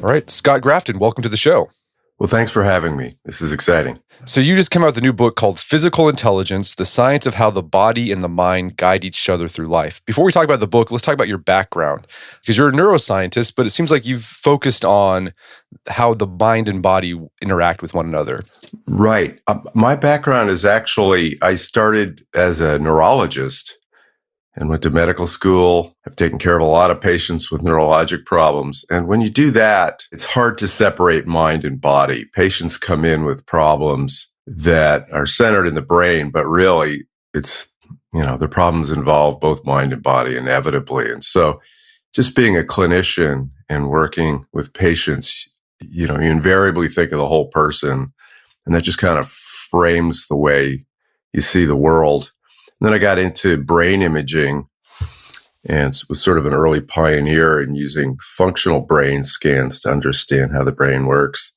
All right, Scott Grafton, welcome to the show. Well, thanks for having me. This is exciting. So you just came out with a new book called Physical Intelligence, The Science of How the Body and the Mind Guide Each Other Through Life. Before we talk about the book, let's talk about your background, because you're a neuroscientist, but it seems like you've focused on how the mind and body interact with one another. Right. My background is actually, I started as a neurologist and went to medical school. I've taken care of a lot of patients with neurologic problems. And when you do that, it's hard to separate mind and body. Patients come in with problems that are centered in the brain, but really the problems involve both mind and body inevitably. And so just being a clinician and working with patients, you invariably think of the whole person, and that just kind of frames the way you see the world. And then I got into brain imaging and was sort of an early pioneer in using functional brain scans to understand how the brain works.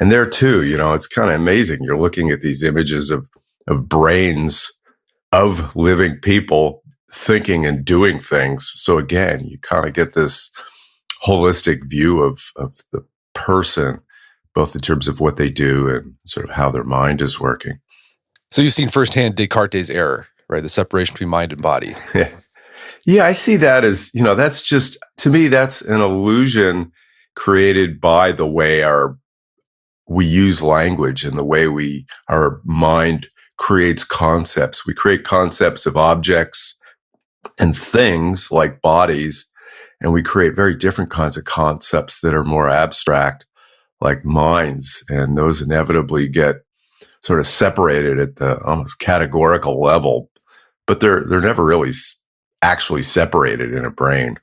And there too, it's kind of amazing. You're looking at these images of brains of living people thinking and doing things. So again, you kind of get this holistic view of the person, both in terms of what they do and sort of how their mind is working. So you've seen firsthand Descartes' error, right? The separation between mind and body. Yeah, I see that as, that's just, to me, that's an illusion created by the way we use language and the way our mind creates concepts. We create concepts of objects and things like bodies, and we create very different kinds of concepts that are more abstract, like minds, and those inevitably get sort of separated at the almost categorical level, but they're never really actually separated in a brain.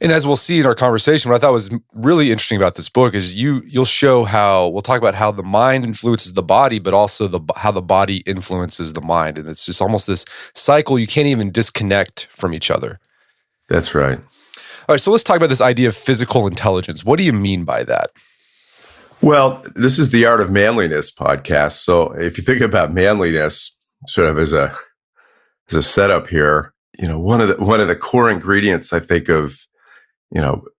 And as we'll see in our conversation, what I thought was really interesting about this book is you'll show we'll talk about how the mind influences the body, but also how the body influences the mind. And it's just almost this cycle you can't even disconnect from each other. That's right. All right, so let's talk about this idea of physical intelligence. What do you mean by that? Well, this is the Art of Manliness podcast. So if you think about manliness sort of as a setup here, one of the core ingredients I think of,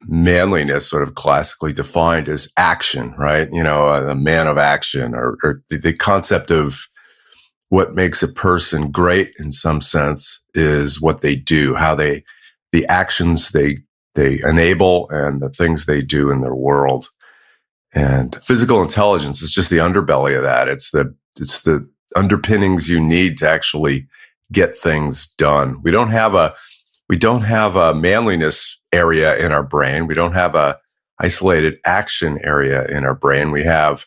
manliness sort of classically defined as action, right? A man of action, or the concept of what makes a person great in some sense is what they do, the actions they enable and the things they do in their world. And physical intelligence is just the underbelly of that. It's the underpinnings you need to actually get things done. We don't have a manliness area in our brain. We don't have a isolated action area in our brain. We have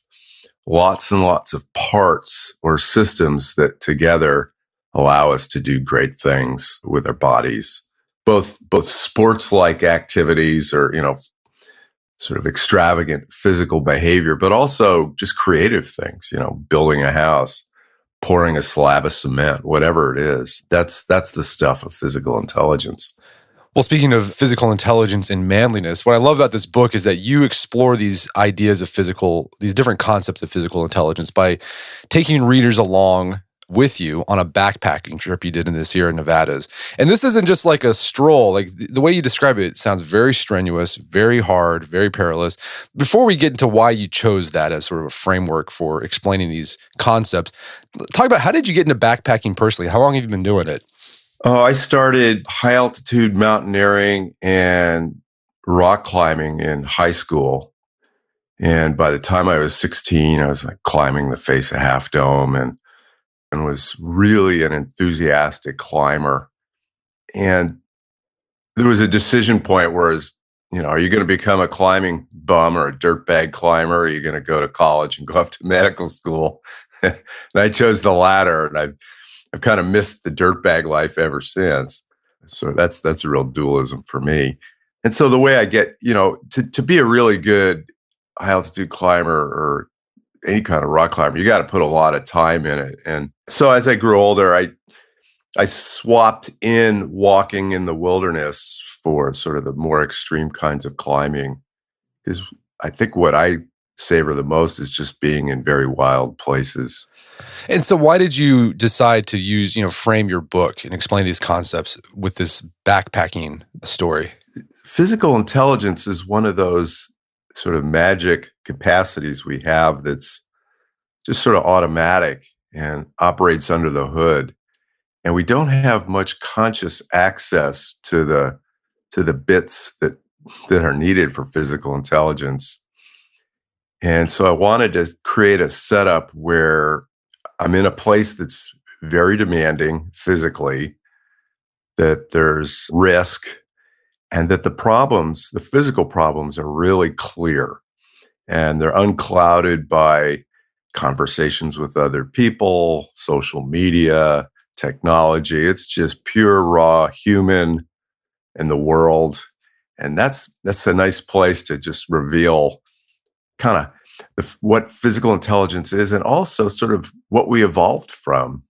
lots and lots of parts or systems that together allow us to do great things with our bodies. Both sports-like activities or, sort of extravagant physical behavior, but also just creative things, building a house, pouring a slab of cement, whatever it is. That's the stuff of physical intelligence. Well, speaking of physical intelligence and manliness, what I love about this book is that you explore these ideas of these different concepts of physical intelligence by taking readers along with you on a backpacking trip you did in the Sierra Nevadas. And this isn't just like a stroll. Like the way you describe it sounds very strenuous, very hard, very perilous. Before we get into why you chose that as sort of a framework for explaining these concepts, talk about how did you get into backpacking personally? How long have you been doing it? Oh, I started high altitude mountaineering and rock climbing in high school. And by the time I was 16, I was like climbing the face of Half Dome and was really an enthusiastic climber. And there was a decision point where are you going to become a climbing bum or a dirtbag climber? Or are you going to go to college and go off to medical school? And I chose the latter, and I've kind of missed the dirtbag life ever since. So that's a real dualism for me. And so the way I get, to be a really good high altitude climber or any kind of rock climber, you got to put a lot of time in it. And so as I grew older, I swapped in walking in the wilderness for sort of the more extreme kinds of climbing, because I think what I savor the most is just being in very wild places. And so why did you decide to use, frame your book and explain these concepts with this backpacking story? Physical intelligence is one of those sort of magic capacities we have that's just sort of automatic and operates under the hood. And we don't have much conscious access to the bits that are needed for physical intelligence. And so I wanted to create a setup where I'm in a place that's very demanding physically, that there's risk, and that the physical problems are really clear and they're unclouded by conversations with other people, social media, technology. It's just pure, raw human in the world. And that's a nice place to just reveal kind of what physical intelligence is and also sort of what we evolved from.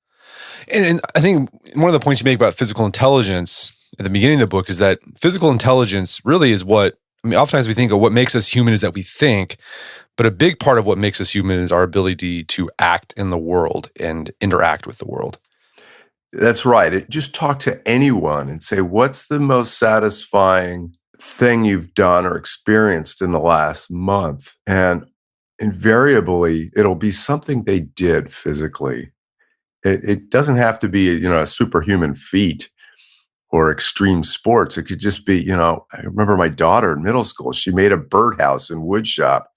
And I think one of the points you make about physical intelligence at the beginning of the book is that physical intelligence really is oftentimes we think of what makes us human is that we think, but a big part of what makes us human is our ability to act in the world and interact with the world. That's right. Just talk to anyone and say, what's the most satisfying thing you've done or experienced in the last month? And invariably, it'll be something they did physically. It doesn't have to be, a superhuman feat or extreme sports. It could just be, I remember my daughter in middle school, she made a birdhouse in wood shop.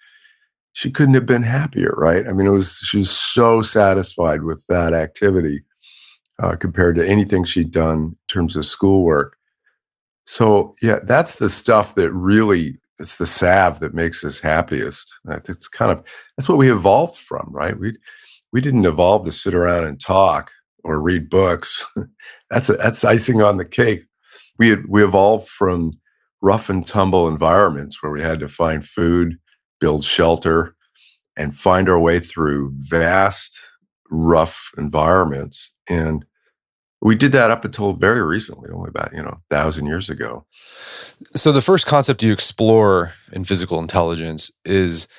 She couldn't have been happier, right? I mean, she was so satisfied with that activity compared to anything she'd done in terms of schoolwork. So yeah, that's the stuff that really, it's the salve that makes us happiest. That's what we evolved from, right? We didn't evolve to sit around and talk or read books. That's icing on the cake. We evolved from rough and tumble environments where we had to find food, build shelter, and find our way through vast, rough environments. And we did that up until very recently, only about 1,000 years ago. So the first concept you explore in physical intelligence is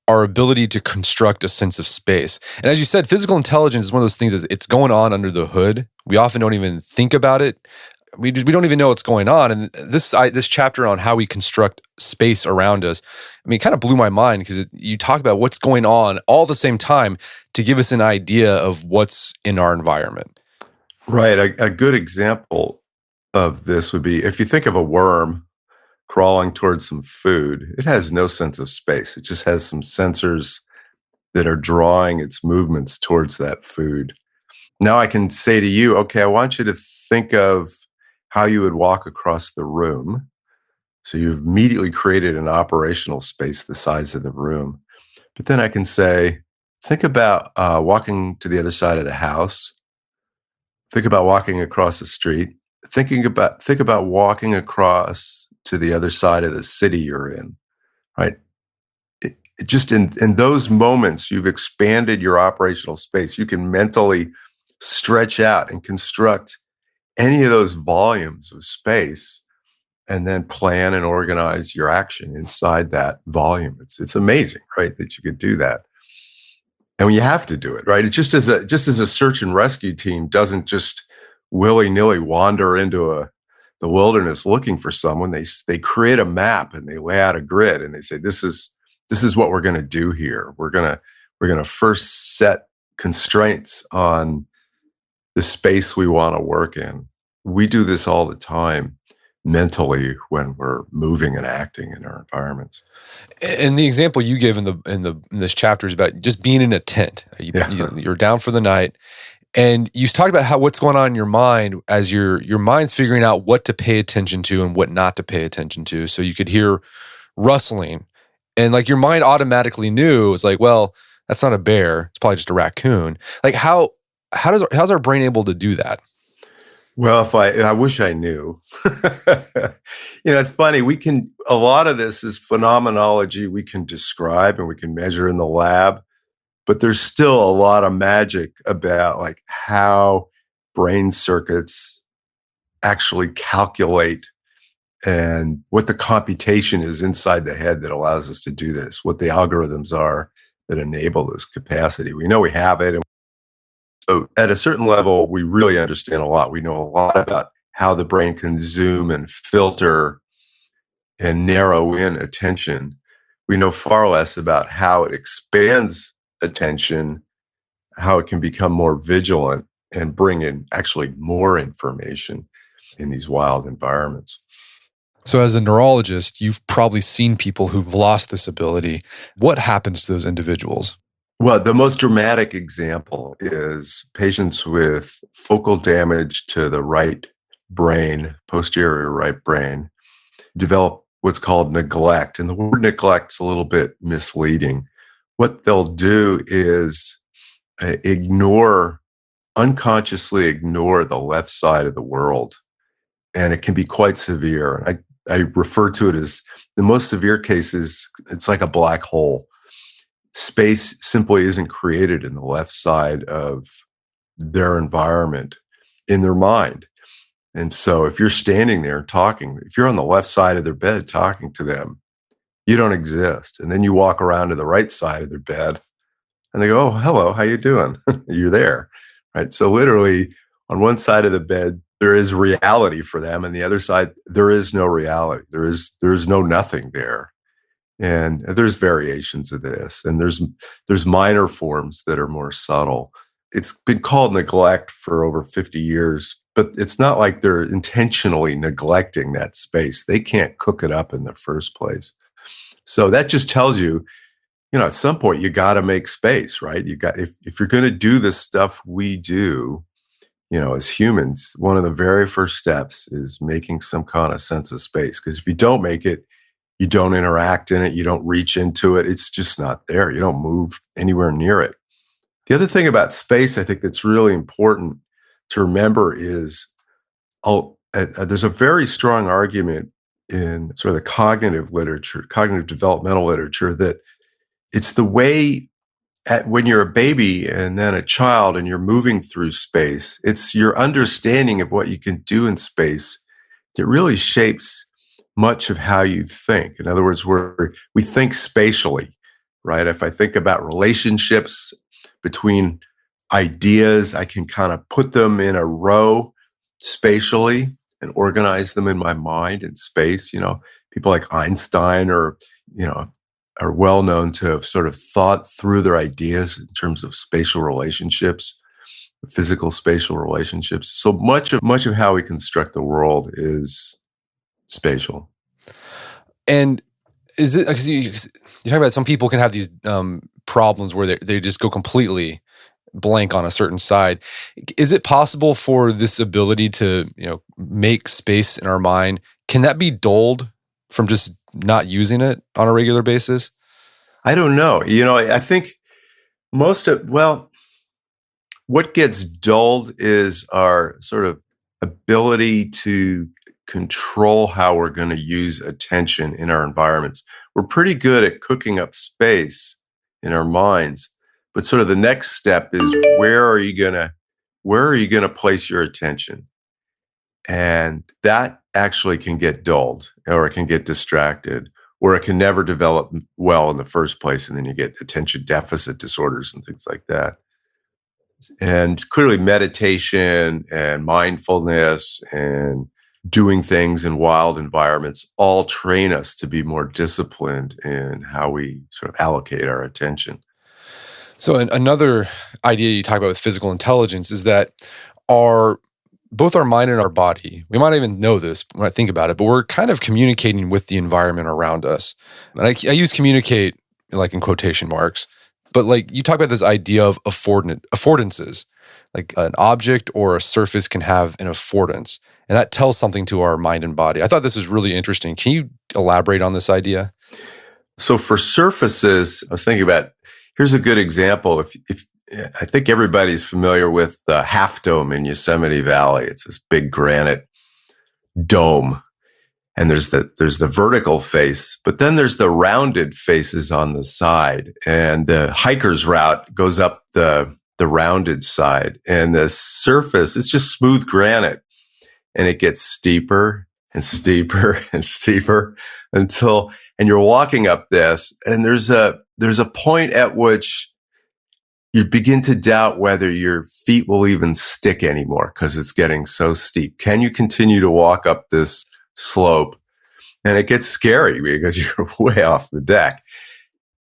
our ability to construct a sense of space. And as you said, physical intelligence is one of those things that it's going on under the hood. We often don't even think about it. We don't even know what's going on. And this chapter on how we construct space around us, it kind of blew my mind because you talk about what's going on all at the same time to give us an idea of what's in our environment. Right. A good example of this would be if you think of a worm crawling towards some food, it has no sense of space. It just has some sensors that are drawing its movements towards that food. Now I can say to you, okay, I want you to think of how you would walk across the room. So you've immediately created an operational space the size of the room. But then I can say, think about walking to the other side of the house. Think about walking across the street. Think about walking across to the other side of the city you're in, right? Just in those moments, you've expanded your operational space. You can mentally stretch out and construct any of those volumes of space and then plan and organize your action inside that volume. It's amazing, right, that you could do that. And you have to do it, right? It's just as a search and rescue team doesn't just willy-nilly wander into the wilderness looking for someone. They create a map and they lay out a grid and they say, this is what we're going to do here. We're going to first set constraints on the space we want to work in. We do this all the time mentally when we're moving and acting in our environments. And the example you gave in this chapter is about just being in a tent. You're down for the night. And you talked about what's going on in your mind as your mind's figuring out what to pay attention to and what not to pay attention to. So you could hear rustling, and like your mind automatically knew, it's like, well, that's not a bear; it's probably just a raccoon. Like how's our brain able to do that? Well, I wish I knew. It's funny. A lot of this is phenomenology we can describe and we can measure in the lab. But there's still a lot of magic about like how brain circuits actually calculate and what the computation is inside the head that allows us to do this, what the algorithms are that enable this capacity. We know we have it. And so at a certain level, we really understand a lot. We know a lot about how the brain can zoom and filter and narrow in attention. We know far less about how it expands attention, how it can become more vigilant and bring in actually more information in these wild environments. So as a neurologist, you've probably seen people who've lost this ability. What happens to those individuals? Well, the most dramatic example is patients with focal damage to the right brain, posterior right brain, develop what's called neglect. And the word neglect's a little bit misleading. What they'll do is unconsciously ignore the left side of the world. And it can be quite severe. I refer to it as the most severe cases, it's like a black hole. Space simply isn't created in the left side of their environment in their mind. And so if you're standing there talking, if you're on the left side of their bed talking to them, you don't exist. And then you walk around to the right side of their bed and they go, "Oh, hello, how you doing?" You're there, right? So literally on one side of the bed, there is reality for them. And the other side, there is no reality. There is no nothing there. And there's variations of this, and there's minor forms that are more subtle. It's been called neglect for over 50 years, but it's not like they're intentionally neglecting that space. They can't cook it up in the first place. So that just tells you, at some point you got to make space, right? If you're going to do the stuff we do, as humans, one of the very first steps is making some kind of sense of space. Because if you don't make it, you don't interact in it, you don't reach into it. It's just not there. You don't move anywhere near it. The other thing about space I think that's really important to remember is there's a very strong argument in sort of the cognitive literature, cognitive developmental literature, that it's the way when you're a baby and then a child and you're moving through space, it's your understanding of what you can do in space that really shapes much of how you think. In other words, we think spatially, right? If I think about relationships between ideas, I can kind of put them in a row spatially and organize them in my mind in space. People like Einstein are well known to have sort of thought through their ideas in terms of spatial relationships, physical spatial relationships. So much of how we construct the world is spatial. And is it, because you talk about some people can have these problems where they just go completely blank on a certain side. Is it possible for this ability to make space in our mind, can that be dulled from just not using it on a regular basis? I don't know. I think what gets dulled is our sort of ability to control how we're going to use attention in our environments. We're pretty good at cooking up space in our minds, but sort of the next step is where are you going to place your attention? And that actually can get dulled, or it can get distracted, or it can never develop well in the first place, and then you get attention deficit disorders and things like that. And clearly meditation and mindfulness and doing things in wild environments all train us to be more disciplined in how we sort of allocate our attention. So another idea you talk about with physical intelligence is that both our mind and our body, we might not even know this when I think about it, but we're kind of communicating with the environment around us. And I use communicate like in quotation marks, but like you talk about this idea of affordances, like an object or a surface can have an affordance, and that tells something to our mind and body. I thought this was really interesting. Can you elaborate on this idea? So for surfaces, I was thinking about, here's a good example. If I think everybody's familiar with the Half Dome in Yosemite Valley. It's this big granite dome, and there's the vertical face, but then there's the rounded faces on the side, and the hiker's route goes up the rounded side, and the surface, it's just smooth granite, and it gets steeper and steeper and steeper and you're walking up this, and there's a point at which you begin to doubt whether your feet will even stick anymore because it's getting so steep. Can you continue to walk up this slope? and it gets scary because you're way off the deck.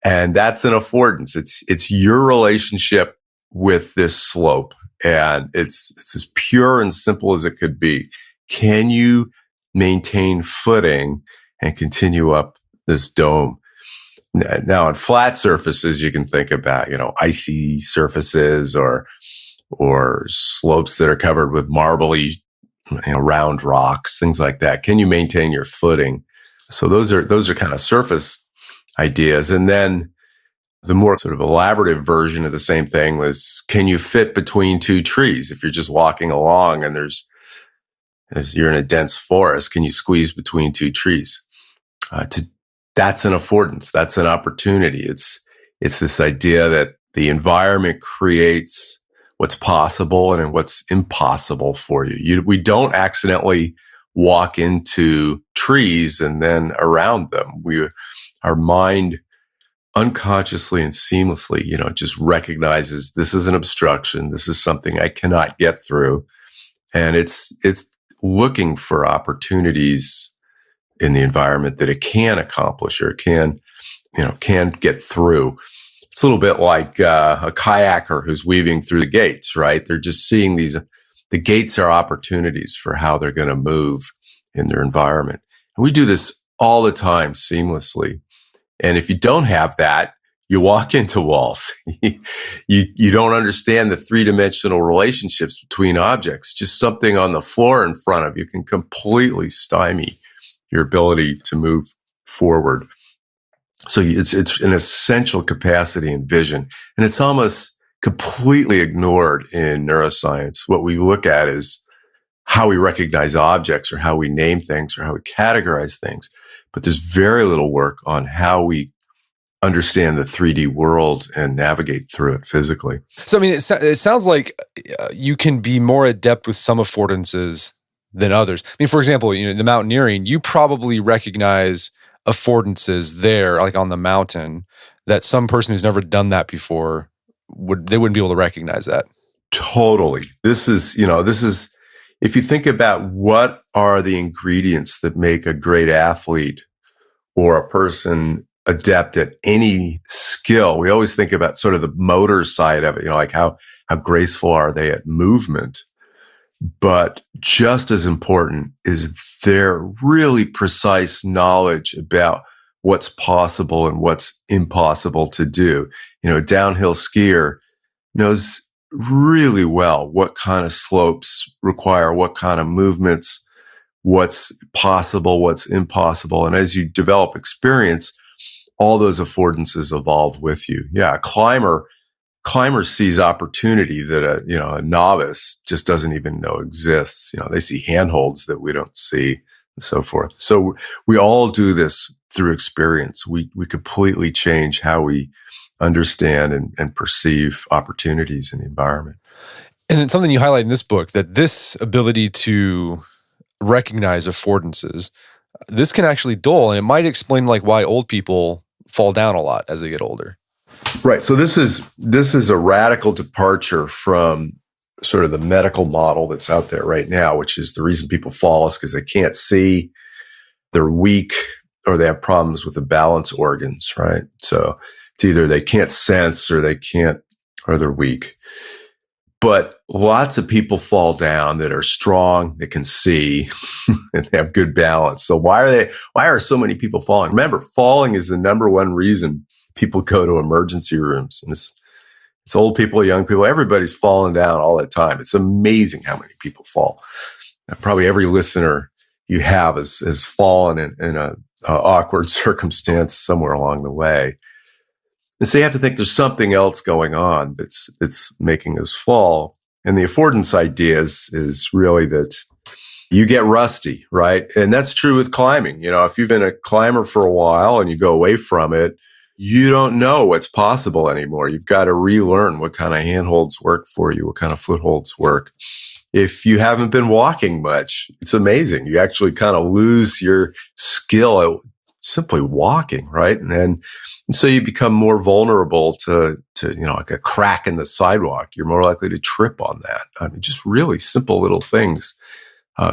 And that's an affordance. It's your relationship with this slope. And it's as pure and simple as it could be. Can you maintain footing and continue up this dome? Now, on flat surfaces, you can think about, icy surfaces or slopes that are covered with marbly, round rocks, things like that. Can you maintain your footing? So those are kind of surface ideas. And then the more sort of elaborative version of the same thing was, can you fit between two trees? If you're just walking along and you're in a dense forest, can you squeeze between two trees? That's an affordance. That's an opportunity. It's this idea that the environment creates what's possible and what's impossible for you. We don't accidentally walk into trees and then around them. Our mind unconsciously and seamlessly, just recognizes this is an obstruction. This is something I cannot get through. And it's looking for opportunities in the environment that it can accomplish or can get through. It's a little bit like a kayaker who's weaving through the gates, right? They're just seeing the gates are opportunities for how they're going to move in their environment. And we do this all the time seamlessly. And if you don't have that, you walk into walls. You don't understand the three-dimensional relationships between objects. Just something on the floor in front of you can completely stymie your ability to move forward. So it's an essential capacity in vision. And it's almost completely ignored in neuroscience. What we look at is how we recognize objects or how we name things or how we categorize things. But there's very little work on how we understand the 3D world and navigate through it physically. So, I mean, it sounds like you can be more adept with some affordances than others. I mean, for example, the mountaineering, you probably recognize affordances there, like on the mountain, that some person who's never done that before they wouldn't be able to recognize that. Totally. This is, if you think about what are the ingredients that make a great athlete or a person adept at any skill, we always think about sort of the motor side of it, like how graceful are they at movement. But just as important is their really precise knowledge about what's possible and what's impossible to do. A downhill skier knows really well what kind of slopes require what kind of movements, what's possible, what's impossible. And as you develop experience, all those affordances evolve with you. Yeah, a climber sees opportunity that a novice just doesn't even know exists. They see handholds that we don't see and so forth. So we all do this through experience. We completely change how we understand and perceive opportunities in the environment. And then something you highlight in this book, that this ability to recognize affordances, this can actually dull, and it might explain why old people fall down a lot as they get older. Right. So this is a radical departure from sort of the medical model that's out there right now, which is the reason people fall is because they can't see, they're weak, or they have problems with the balance organs, right? So it's either they can't sense or they're weak. But lots of people fall down that are strong, that can see, and they have good balance. So why are so many people falling? Remember, falling is the number one reason people go to emergency rooms. And it's old people, young people, everybody's falling down all the time. It's amazing how many people fall. Probably every listener you have has fallen in a awkward circumstance somewhere along the way. And so you have to think there's something else going on that's making us fall. And the affordance idea is really that you get rusty, right? And that's true with climbing. If you've been a climber for a while and you go away from it, you don't know what's possible anymore. You've got to relearn what kind of handholds work for you, what kind of footholds work. If you haven't been walking much, it's amazing. You actually kind of lose your skill at simply walking, right? And so you become more vulnerable to like a crack in the sidewalk. You're more likely to trip on that. I mean, just really simple little things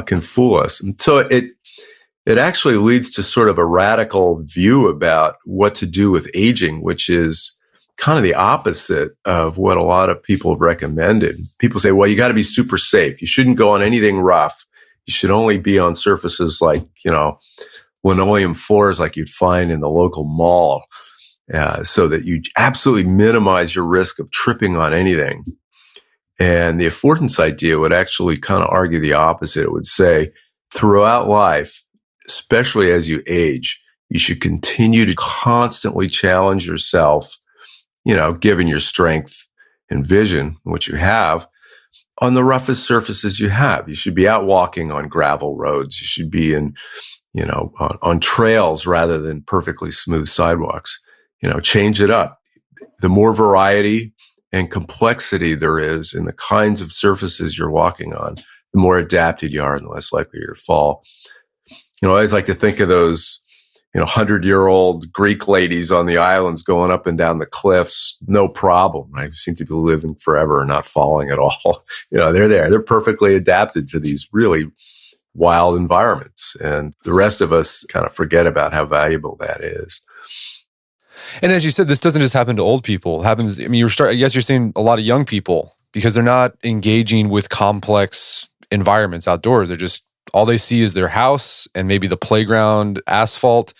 can fool us. And so it actually leads to sort of a radical view about what to do with aging, which is kind of the opposite of what a lot of people have recommended. People say, well, you got to be super safe. You shouldn't go on anything rough. You should only be on surfaces like, linoleum floors like you'd find in the local mall, so that you absolutely minimize your risk of tripping on anything. And the affordance idea would actually kind of argue the opposite. It would say throughout life, especially as you age, you should continue to constantly challenge yourself, given your strength and vision, which you have, on the roughest surfaces you have. You should be out walking on gravel roads. You should be on trails rather than perfectly smooth sidewalks. Change it up. The more variety and complexity there is in the kinds of surfaces you're walking on, the more adapted you are and the less likely you're to fall. I always like to think of those, 100-year-old Greek ladies on the islands going up and down the cliffs, no problem, right? Who seem to be living forever and not falling at all. They're there. They're perfectly adapted to these really wild environments. And the rest of us kind of forget about how valuable that is. And as you said, this doesn't just happen to old people. It happens, I guess you're seeing a lot of young people because they're not engaging with complex environments outdoors. They're just, all they see is their house and maybe the playground asphalt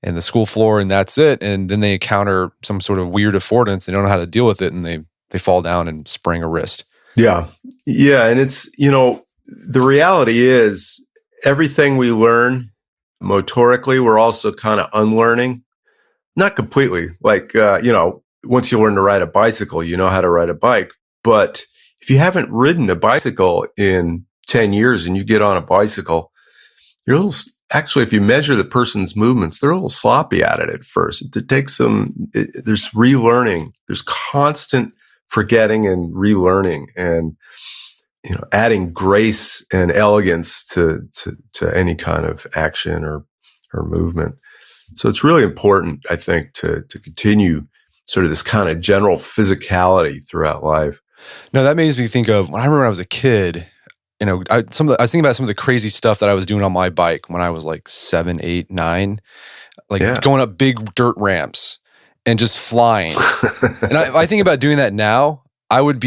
and the school floor, and that's it. And then they encounter some sort of weird affordance. They don't know how to deal with it, and they fall down and sprain a wrist. Yeah. Yeah. And it's, the reality is everything we learn motorically, we're also kind of unlearning. Not completely. Like, once you learn to ride a bicycle, you know how to ride a bike. But if you haven't ridden a bicycle in 10 years and you get on a bicycle, you're a little, actually, if you measure the person's movements, they're a little sloppy at it at first. It takes there's relearning. There's constant forgetting and relearning and, adding grace and elegance to any kind of action or movement. So it's really important, I think, to continue sort of this kind of general physicality throughout life. No, that makes me think of when I was a kid. I was thinking about some of the crazy stuff that I was doing on my bike when I was like 7, 8, 9, going up big dirt ramps and just flying. And I think about doing that now. I wouldn't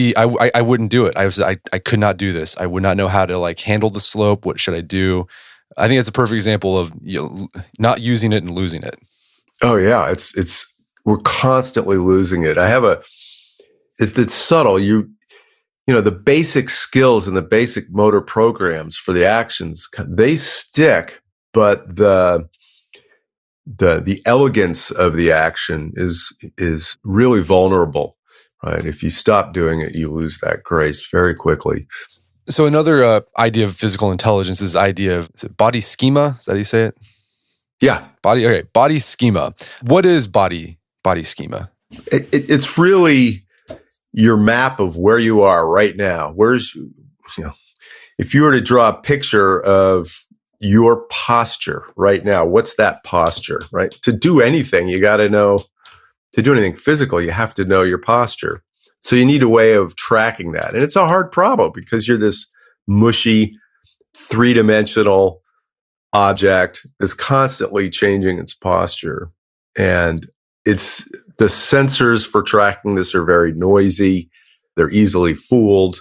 do it. I could not do this. I would not know how to handle the slope. What should I do? I think it's a perfect example of not using it and losing it. Oh yeah, we're constantly losing it. It's subtle. The basic skills and the basic motor programs for the actions, they stick, but the elegance of the action is really vulnerable, right? If you stop doing it, you lose that grace very quickly. So another idea of physical intelligence is the idea of body schema. Is that how you say it? Yeah. Body schema. What is body schema? It's really your map of where you are right now. If you were to draw a picture of your posture right now, what's that posture, right? To do anything, you got to know, to do anything physical, you have to know your posture. So you need a way of tracking that. And it's a hard problem because you're this mushy, three-dimensional object that's constantly changing its posture. And the sensors for tracking this are very noisy. They're easily fooled.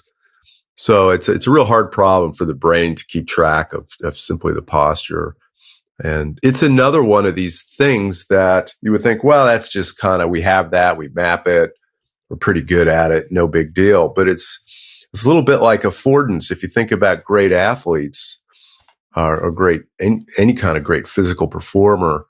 So it's a real hard problem for the brain to keep track of simply the posture. And it's another one of these things that you would think, well, that's just kind of, we have that, we map it, we're pretty good at it, no big deal. But it's a little bit like affordance. If you think about great athletes or any kind of great physical performer,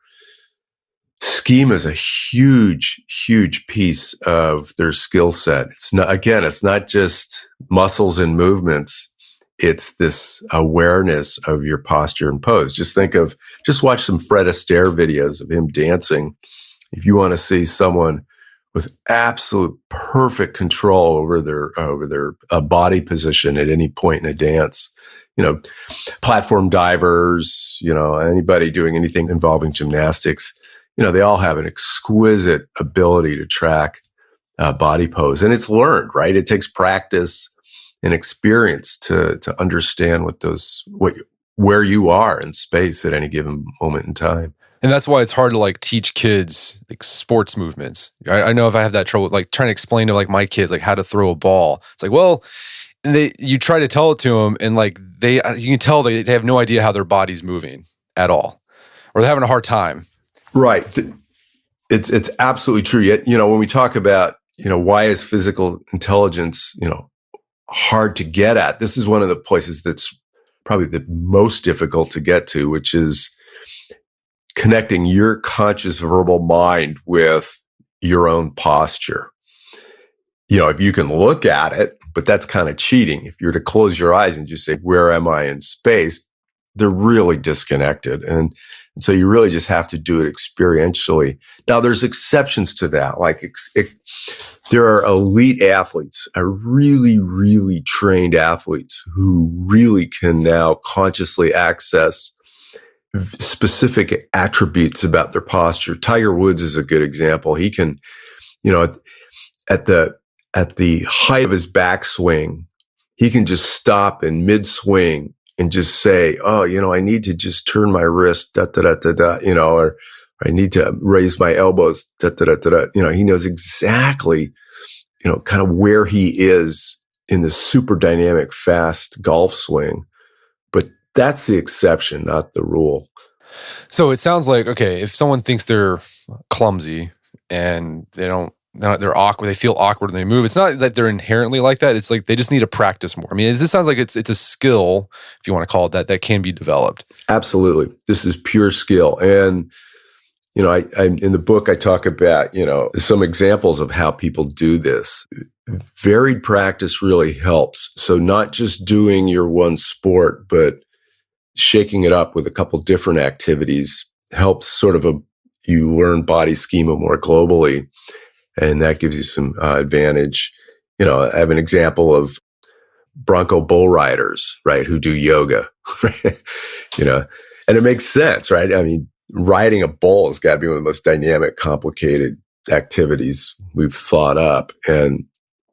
schema is a huge, huge piece of their skill set. It's not just muscles and movements. It's this awareness of your posture and pose. Just watch some Fred Astaire videos of him dancing. If you want to see someone with absolute perfect control over their body position at any point in a dance, platform divers, anybody doing anything involving gymnastics, they all have an exquisite ability to track body pose, and it's learned, right? It takes practice and experience to understand what where you are in space at any given moment in time. And that's why it's hard to like teach kids like sports movements. I know if I have that trouble, like trying to explain to like my kids, like how to throw a ball. It's like, well, you try to tell it to them and like you can tell they have no idea how their body's moving at all, or they're having a hard time. Right. It's absolutely true. Yet, when we talk about, why is physical intelligence, hard to get at, this is one of the places that's probably the most difficult to get to, which is connecting your conscious verbal mind with your own posture. If you can look at it, but that's kind of cheating. If you're to close your eyes and just say, where am I in space? They're really disconnected. And so you really just have to do it experientially. Now, there's exceptions to that. Like there are elite athletes, really, really trained athletes who really can now consciously access specific attributes about their posture. Tiger Woods is a good example. He can, at the height of his backswing, he can just stop in mid-swing and just say, oh, I need to just turn my wrist, or I need to raise my elbows, He knows exactly, kind of where he is in the super dynamic, fast golf swing. But that's the exception, not the rule. So it sounds like, okay, if someone thinks they're clumsy and they're awkward, they feel awkward when they move, it's not that they're inherently like that. It's like they just need to practice more. I mean, this sounds like it's a skill, if you want to call it that can be developed. Absolutely. This is pure skill. And, I in the book, I talk about, some examples of how people do this. Varied practice really helps. So not just doing your one sport, but shaking it up with a couple different activities helps sort of you learn body schema more globally. And that gives you some advantage. I have an example of Bronco bull riders, right, who do yoga, right? And it makes sense, right? I mean, riding a bull has got to be one of the most dynamic, complicated activities we've thought up. And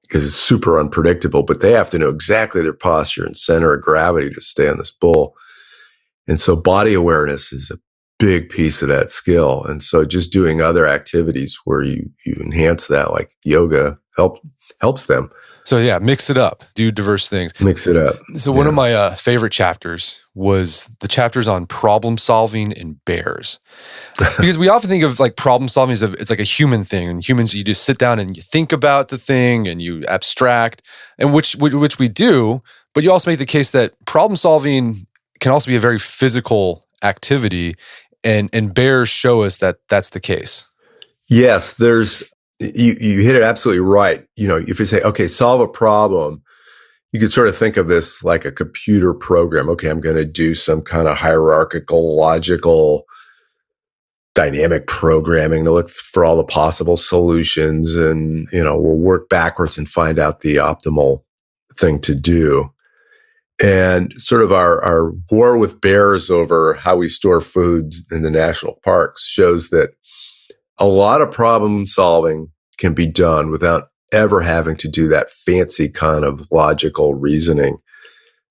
because it's super unpredictable, but they have to know exactly their posture and center of gravity to stay on this bull. And so body awareness is a big piece of that skill. And so just doing other activities where you enhance that, like yoga, helps them. So yeah, mix it up, do diverse things. Mix it up. So one of my favorite chapters was the chapters on problem solving in bears. Because we often think of like problem solving as it's like a human thing. And humans, you just sit down and you think about the thing and you abstract, and which we do, but you also make the case that problem solving can also be a very physical activity. And bears show us that that's the case. Yes, you hit it absolutely right. If you say, okay, solve a problem, you could sort of think of this like a computer program. Okay, I'm going to do some kind of hierarchical, logical, dynamic programming to look for all the possible solutions. And, we'll work backwards and find out the optimal thing to do. And sort of our war with bears over how we store food in the national parks shows that a lot of problem solving can be done without ever having to do that fancy kind of logical reasoning.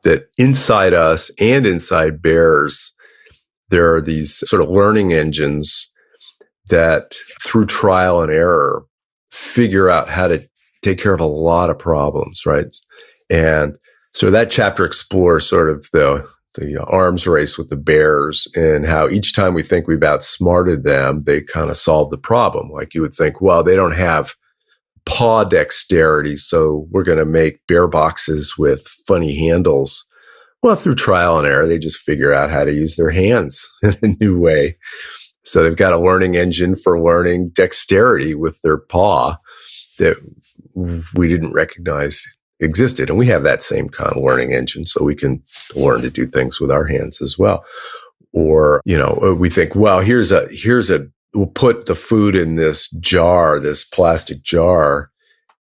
That inside us and inside bears, there are these sort of learning engines that through trial and error figure out how to take care of a lot of problems, right? And so that chapter explores sort of the arms race with the bears and how each time we think we've outsmarted them, they kind of solve the problem. Like you would think, well, they don't have paw dexterity, so we're going to make bear boxes with funny handles. Well, through trial and error, they just figure out how to use their hands in a new way. So they've got a learning engine for learning dexterity with their paw that we didn't recognize existed. And we have that same kind of learning engine, so we can learn to do things with our hands as well. Or, we think, well, we'll put the food in this jar, this plastic jar,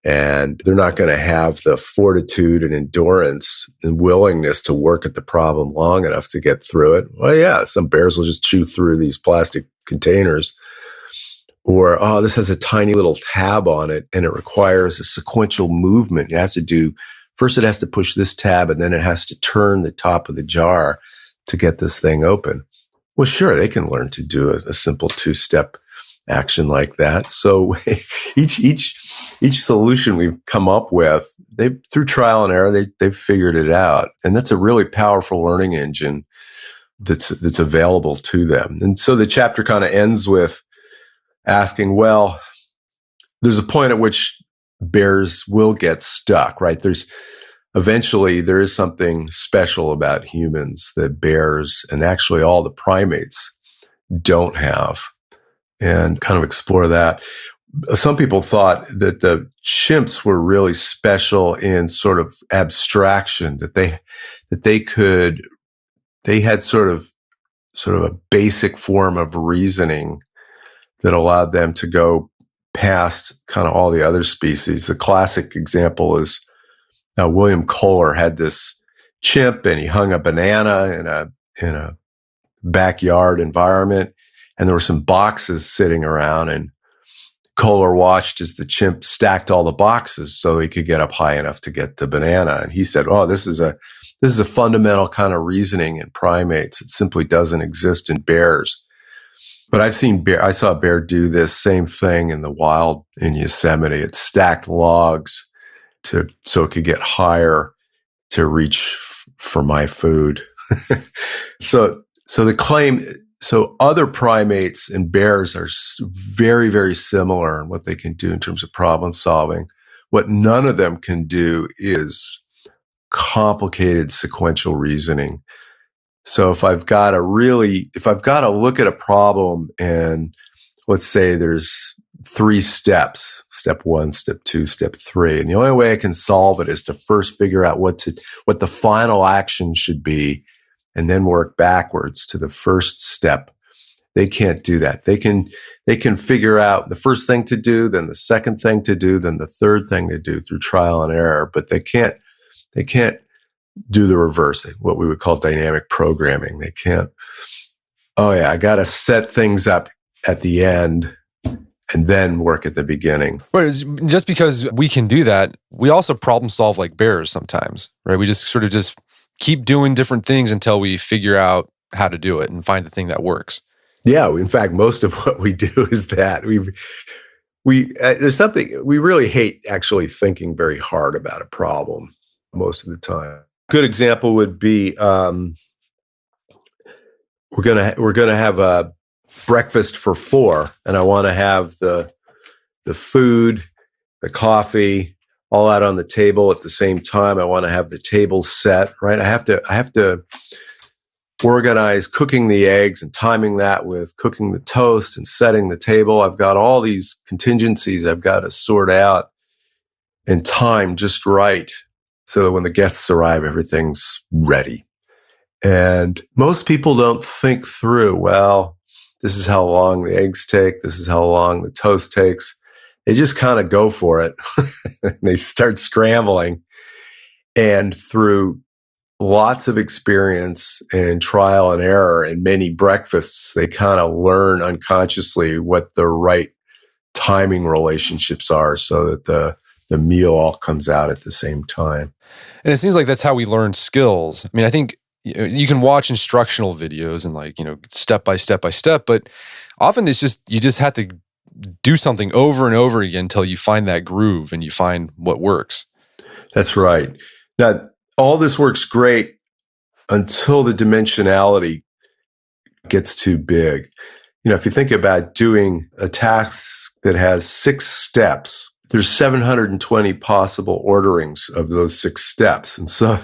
and they're not going to have the fortitude and endurance and willingness to work at the problem long enough to get through it. Well, yeah, some bears will just chew through these plastic containers. Or, oh, this has a tiny little tab on it and it requires a sequential movement. It has to push this tab and then it has to turn the top of the jar to get this thing open. Well, sure, they can learn to do a simple 2-step action like that. So each solution we've come up with, through trial and error, they've figured it out. And that's a really powerful learning engine that's available to them. And so the chapter kind of ends with asking, well, there's a point at which bears will get stuck, right? Eventually there is something special about humans that bears and actually all the primates don't have, and kind of explore that. Some people thought that the chimps were really special in sort of abstraction, that they had sort of a basic form of reasoning that allowed them to go past kind of all the other species. The classic example is William Kohler had this chimp, and he hung a banana in a backyard environment, and there were some boxes sitting around, and Kohler watched as the chimp stacked all the boxes so he could get up high enough to get the banana. And he said, "Oh, this is a fundamental kind of reasoning in primates. It simply doesn't exist in bears." But I saw a bear do this same thing in the wild in Yosemite. It stacked logs so it could get higher to reach for my food. So the claim, so other primates and bears are very, very similar in what they can do in terms of problem solving. What none of them can do is complicated sequential reasoning. So if I've got to look at a problem, and let's say there's 3 steps, step 1, step 2, step 3, and the only way I can solve it is to first figure out what the final action should be, and then work backwards to the first step. They can't do that. They can figure out the first thing to do, then the second thing to do, then the third thing to do through trial and error, but they can't do the reverse, what we would call dynamic programming. They can't, I got to set things up at the end and then work at the beginning. Right. Just because we can do that, we also problem solve like bears sometimes, right? We just sort of just keep doing different things until we figure out how to do it and find the thing that works. Yeah. In fact, most of what we do is that there's something, we really hate actually thinking very hard about a problem most of the time. Good example would be we're gonna have a breakfast for 4, and I want to have the food, the coffee, all out on the table at the same time. I want to have the table set, right? I have to organize cooking the eggs and timing that with cooking the toast and setting the table. I've got all these contingencies I've got to sort out and time just right, so that when the guests arrive, everything's ready. And most people don't think through, well, this is how long the eggs take, this is how long the toast takes. They just kind of go for it. They start scrambling. And through lots of experience and trial and error and many breakfasts, they kind of learn unconsciously what the right timing relationships are so that the meal all comes out at the same time. And it seems like that's how we learn skills. I mean, I think you can watch instructional videos and step by step by step, but often it's just, you just have to do something over and over again until you find that groove and you find what works. That's right. Now, all this works great until the dimensionality gets too big. If you think about doing a task that has 6 steps, there's 720 possible orderings of those 6 steps. And so,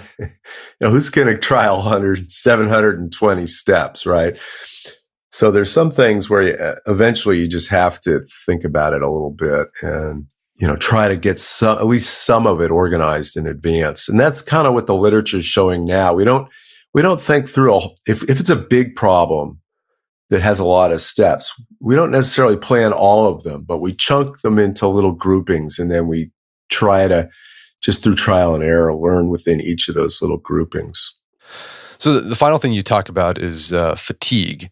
who's going to try 720 steps, right? So there's some things where eventually you just have to think about it a little bit and, try to get at least some of it organized in advance. And that's kind of what the literature is showing now. We don't think through, if it's a big problem that has a lot of steps, we don't necessarily plan all of them, but we chunk them into little groupings, and then we try to, just through trial and error, learn within each of those little groupings. So the final thing you talk about is fatigue.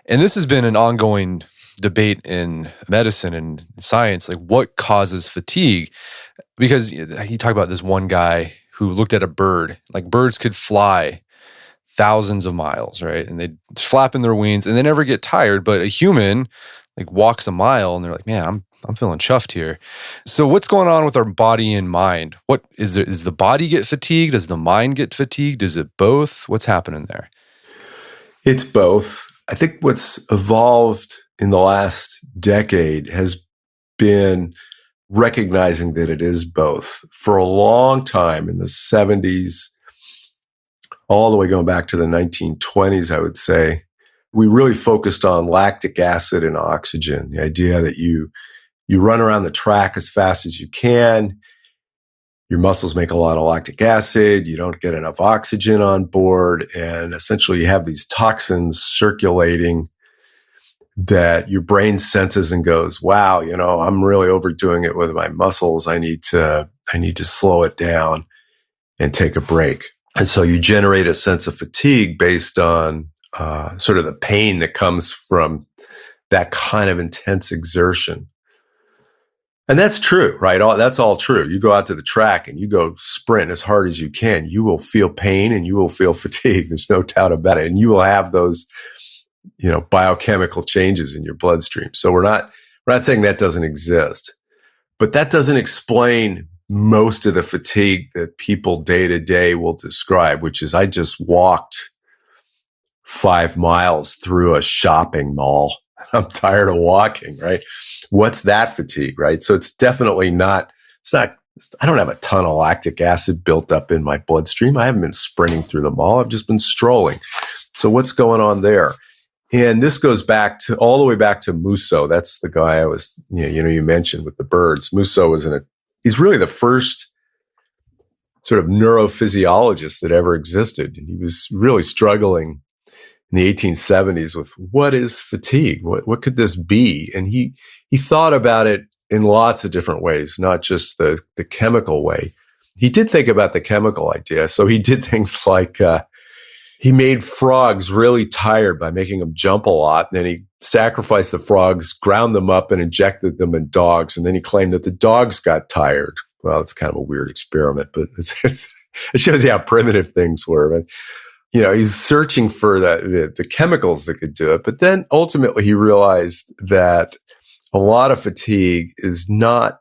And this has been an ongoing debate in medicine and science, like what causes fatigue? Because you talk about this one guy who looked at a bird, like birds could fly thousands of miles, right? And they flapping their wings and they never get tired. But a human like walks a mile and they're like, man, I'm feeling chuffed here. So what's going on with our body and mind? What is there? Is the body get fatigued? Does the mind get fatigued? Is it both? What's happening there? It's both. I think what's evolved in the last decade has been recognizing that it is both. For a long time in the 70s, all the way going back to the 1920s, I would say, we really focused on lactic acid and oxygen. The idea that you run around the track as fast as you can, your muscles make a lot of lactic acid, you don't get enough oxygen on board, and essentially you have these toxins circulating that your brain senses and goes, wow, I'm really overdoing it with my muscles. I need to slow it down and take a break. And so you generate a sense of fatigue based on sort of the pain that comes from that kind of intense exertion. And that's true, right? That's all true. You go out to the track and you go sprint as hard as you can. You will feel pain and you will feel fatigue. There's no doubt about it. And you will have those, biochemical changes in your bloodstream. So we're not saying that doesn't exist, but that doesn't explain most of the fatigue that people day to day will describe, which is I just walked 5 miles through a shopping mall. I'm tired of walking, right? What's that fatigue, right? So it's definitely not, I don't have a ton of lactic acid built up in my bloodstream. I haven't been sprinting through the mall. I've just been strolling. So what's going on there? And this goes back to all the way back to Musso. That's the guy I was, you mentioned with the birds. Musso was he's really the first sort of neurophysiologist that ever existed. And he was really struggling in the 1870s with what is fatigue? What could this be? And he thought about it in lots of different ways, not just the chemical way. He did think about the chemical idea. So he did things like, he made frogs really tired by making them jump a lot. And then he sacrificed the frogs, ground them up and injected them in dogs. And then he claimed that the dogs got tired. Well, it's kind of a weird experiment, but it shows you how primitive things were. But, he's searching for the chemicals that could do it. But then ultimately he realized that a lot of fatigue is not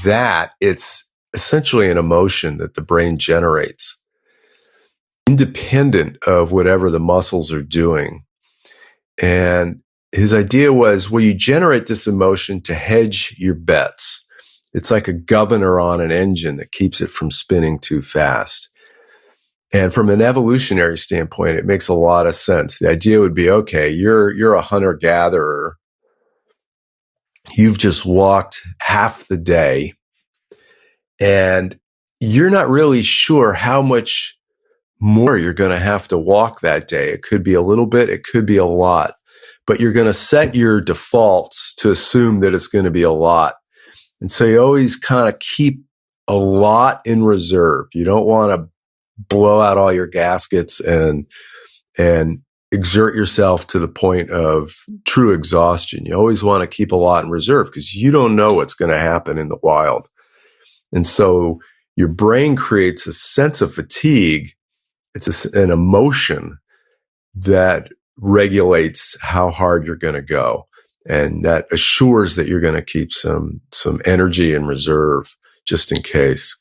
that. It's essentially an emotion that the brain generates, independent of whatever the muscles are doing. And his idea was, well, you generate this emotion to hedge your bets. It's like a governor on an engine that keeps it from spinning too fast. And from an evolutionary standpoint, it makes a lot of sense. The idea would be, okay, you're a hunter-gatherer. You've just walked half the day, and you're not really sure how much more you're going to have to walk that day. It could be a little bit, it could be a lot, but you're going to set your defaults to assume that it's going to be a lot. And so you always kind of keep a lot in reserve. You don't want to blow out all your gaskets and exert yourself to the point of true exhaustion. You always want to keep a lot in reserve because you don't know what's going to happen in the wild. And so your brain creates a sense of fatigue. It's an emotion that regulates how hard you're going to go. And that assures that you're going to keep some energy in reserve just in case.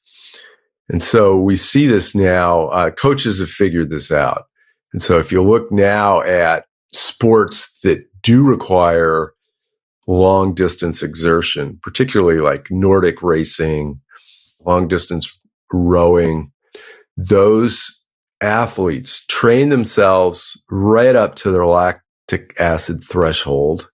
And so we see this now. Coaches have figured this out. And so if you look now at sports that do require long distance exertion, particularly like Nordic racing, long distance rowing, those athletes train themselves right up to their lactic acid threshold.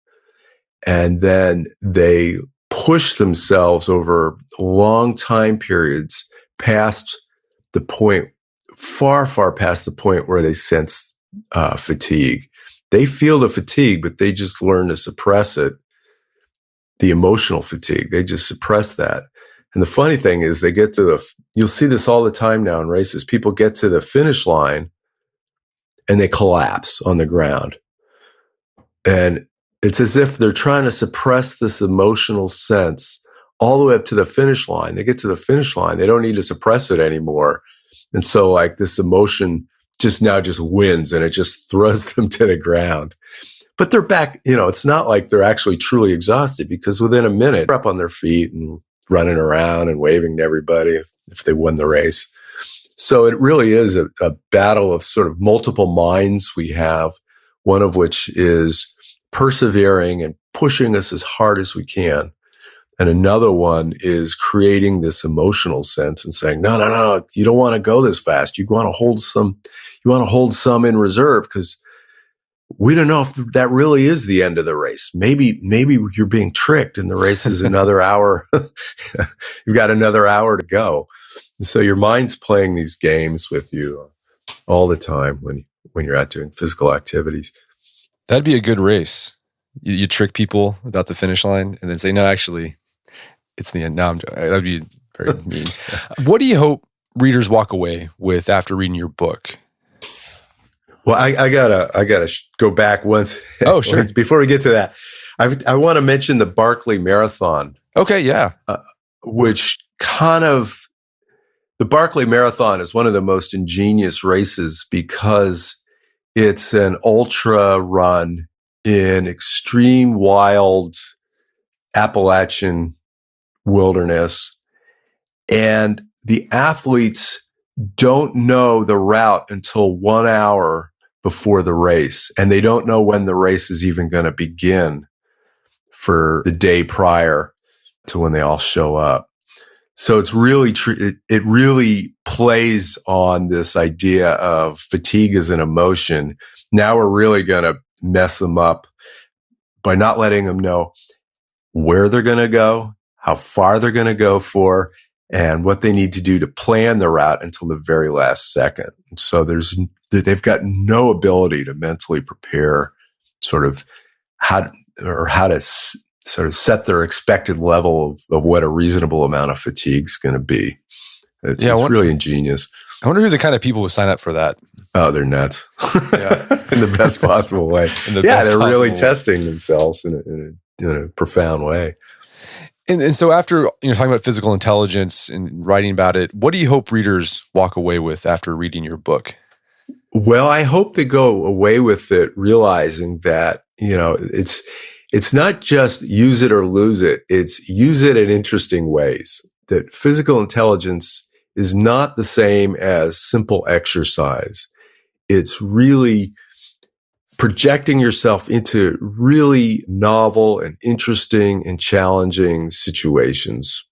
And then they push themselves over long time periods past the point, far past the point where they sense fatigue. They feel the fatigue, but they just learn to suppress it. The emotional fatigue, they just suppress that. And the funny thing is they get to you'll see this all the time now in races. People get to the finish line and they collapse on the ground. And it's as if they're trying to suppress this emotional sense all the way up to the finish line. They get to the finish line. They don't need to suppress it anymore. And so like this emotion just wins, and it just throws them to the ground. But they're back, it's not like they're actually truly exhausted, because within a minute, they're up on their feet and running around and waving to everybody if they won the race. So it really is a battle of sort of multiple minds we have, one of which is persevering and pushing us as hard as we can. And another one is creating this emotional sense and saying, no, you don't want to go this fast. You want to hold some in reserve, because we don't know if that really is the end of the race. Maybe you're being tricked and the race is another hour. You've got another hour to go. So your mind's playing these games with you all the time when you're out doing physical activities. That'd be a good race. You trick people about the finish line and then say, no, actually, it's the end. No, I'm joking. That'd be very mean. What do you hope readers walk away with after reading your book? Well, I gotta go back once. Oh, sure. Before we get to that, I want to mention the Barkley Marathon. Okay, yeah. Which the Barkley Marathon is one of the most ingenious races, because it's an ultra run in extreme wild Appalachian wilderness, and the athletes don't know the route until 1 hour before the race, and they don't know when the race is even going to begin for the day prior to when they all show up. So it's really it really plays on this idea of fatigue as an emotion. Now we're really going to mess them up by not letting them know where they're going to go, how far they're going to go for, and what they need to do to plan the route until the very last second. So they've got no ability to mentally prepare sort of how to sort of set their expected level of what a reasonable amount of fatigue is going to be. It's really ingenious. I wonder who the kind of people who sign up for that. Oh, they're nuts. Yeah. In the best possible way. They're really testing themselves in a profound way. And so after talking about physical intelligence and writing about it, what do you hope readers walk away with after reading your book? Well, I hope they go away with it realizing that, it's not just use it or lose it. It's use it in interesting ways. That physical intelligence is not the same as simple exercise. It's really projecting yourself into really novel and interesting and challenging situations.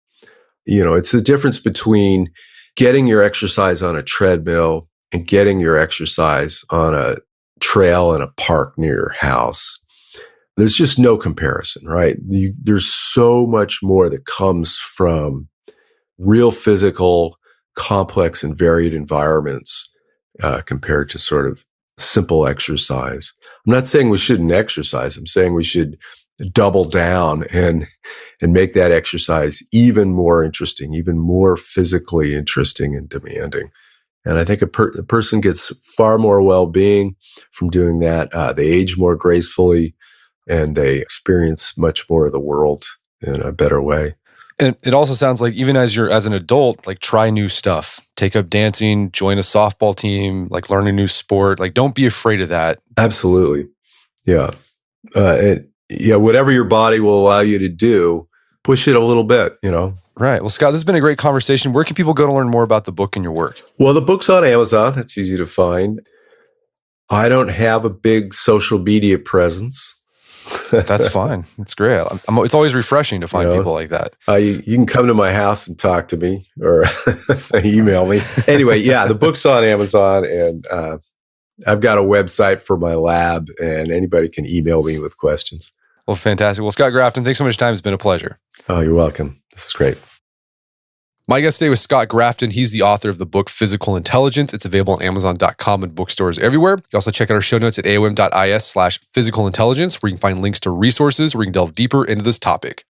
It's the difference between getting your exercise on a treadmill and getting your exercise on a trail in a park near your house. There's just no comparison, right? There's so much more that comes from real physical, complex, and varied environments compared to sort of simple exercise. I'm not saying we shouldn't exercise. I'm saying we should double down and make that exercise even more interesting, even more physically interesting and demanding. And I think a person gets far more well-being from doing that. They age more gracefully, and they experience much more of the world in a better way. And it also sounds like even as an adult, like try new stuff, take up dancing, join a softball team, like learn a new sport. Like don't be afraid of that. Absolutely. Yeah. Whatever your body will allow you to do, push it a little bit, Right. Well, Scott, this has been a great conversation. Where can people go to learn more about the book and your work? Well, the book's on Amazon. That's easy to find. I don't have a big social media presence. That's fine. It's great. It's always refreshing to find people like that. You can come to my house and talk to me or email me. Anyway, the book's on Amazon, and I've got a website for my lab, and anybody can email me with questions. Well, fantastic. Well, Scott Grafton, thanks so much for your time. It's been a pleasure. Oh, you're welcome. This is great. My guest today was Scott Grafton. He's the author of the book Physical Intelligence. It's available on Amazon.com and bookstores everywhere. You also check out our show notes at aom.is/physicalintelligence, where you can find links to resources where you can delve deeper into this topic.